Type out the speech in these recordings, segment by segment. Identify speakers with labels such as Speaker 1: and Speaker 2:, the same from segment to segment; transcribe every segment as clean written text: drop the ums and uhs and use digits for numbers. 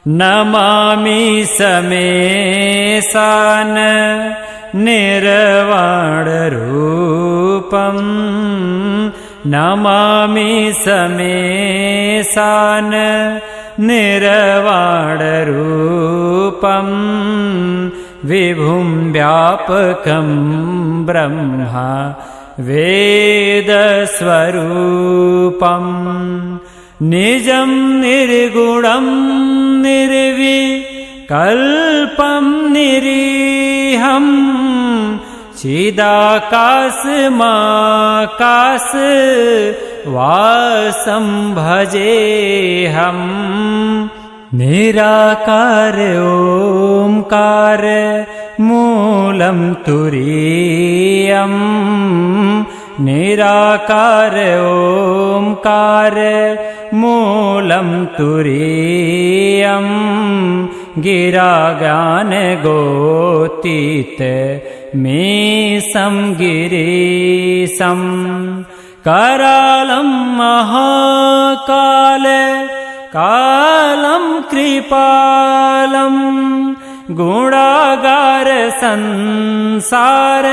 Speaker 1: नमामि समेशान निर्वाणरूपम् नमामि समेशान निर्वाणरूपम् विभुं व्यापकं ब्रह्मा वेदस्वरूपम् निजं निर्गुणं निर्विकल्पं निरीहं चिदाकाशमाकाशवासं भजेऽहम् निराकार ओंकार मूलं तुरीयम् निराकार ओंकार मूलं तुरीयम् गिरागान गोतीत मीसं गिरीशं करालं महाकाल कालं कृपालं गुणागार संसार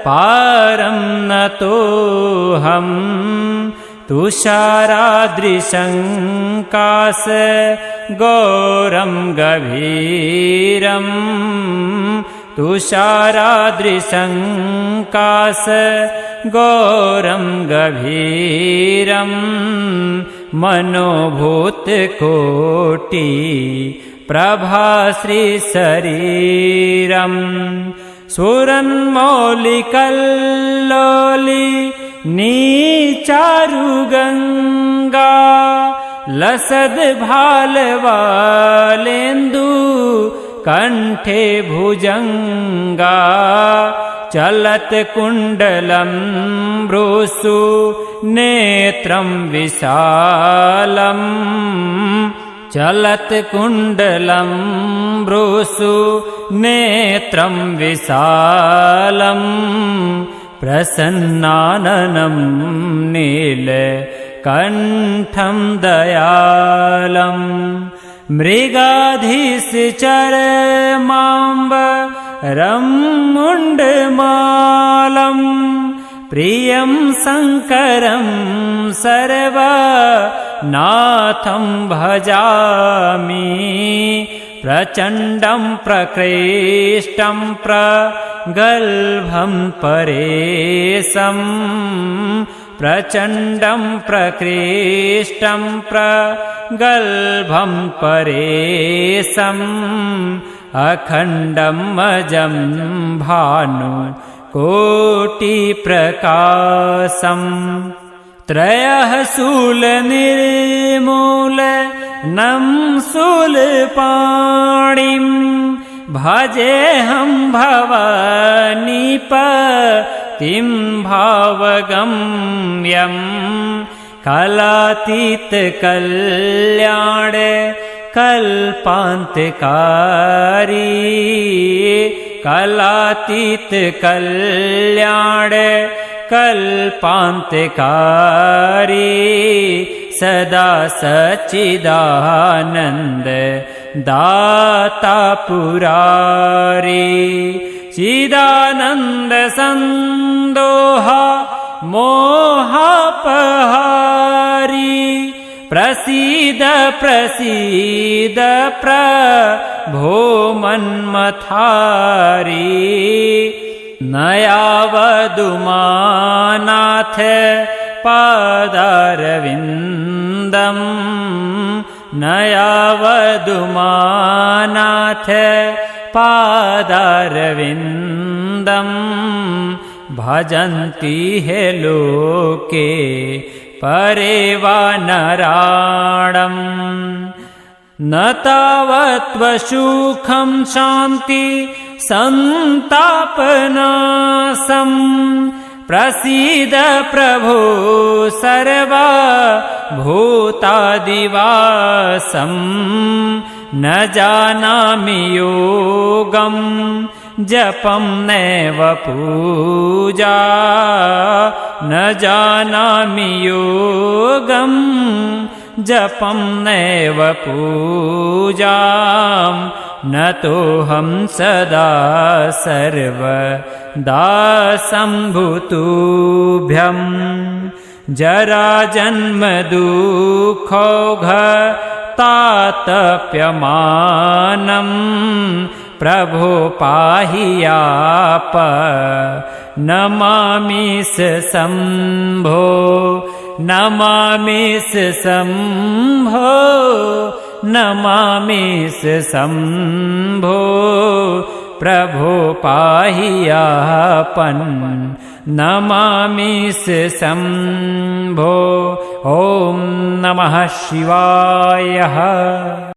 Speaker 1: पारं नतोऽहम् तुषाराद्रिशङ्काश गौरं गभीरम् तुषाराद्रिशङ्काश गौरं गभीरम् मनोभूतकोटि प्रभाश्री शरीरम् सुरन्मौलिकल्लोली नीचारुगंगा लसद भालवालेन्दु कंठे भुजंगा चलत कुंडलं भ्रूसु नेत्रं विशालम् चलत कुंडलं भ्रूसु नेत्रं विशालम् प्रसन्नाननं नीलकण्ठं दयालम् मृगाधीशचरमाम्बरं मुण्डमालं प्रियं शङ्करं सर्वनाथं भजामि प्रचण्डं प्रकृष्टं प्रगल्भं परेशं प्रचण्डं प्रकृष्टं प्रगल्भं परेशम् अखण्डं अजं भानु कोटिप्रकाशम् त्रयः शूलनिर्मूलनं शूलपाणिं भजेऽहं भवानीपतिं भावगम्यम् कलातीत कल्याण कल्पान्तकारी कलातीत कल्याण कल्पान्तकारी सदा सच्चिदानन्द दाता पुरारी चिदानन्द सन्दोहा मोहापहारी प्रसीद प्रसीद प्रभो मन्मथारी नयावदुमानाथ पादारविन्दम् नयावदुमानाथ पादारविन्दम् भजन्ति हे लोके परे वा नराणम् न तावत्त्वसुखं शान्ति सन्तापनाशम् प्रसीद प्रभो सर्वभूतादिवासम् न जानामि योगम् जपं नैव पूजा न जानामि योगम् जपं नैव पूजां न तोऽहं सदा सर्वदा सम्भुतुभ्यं जराजन्मदुःखौघतातप्यमानं प्रभो पाहि याप नमामि शम्भो नमामि शम्भो नमामि शम्भो प्रभो पाहि यापन् नमामि शम्भो ॐ नमः शिवाय।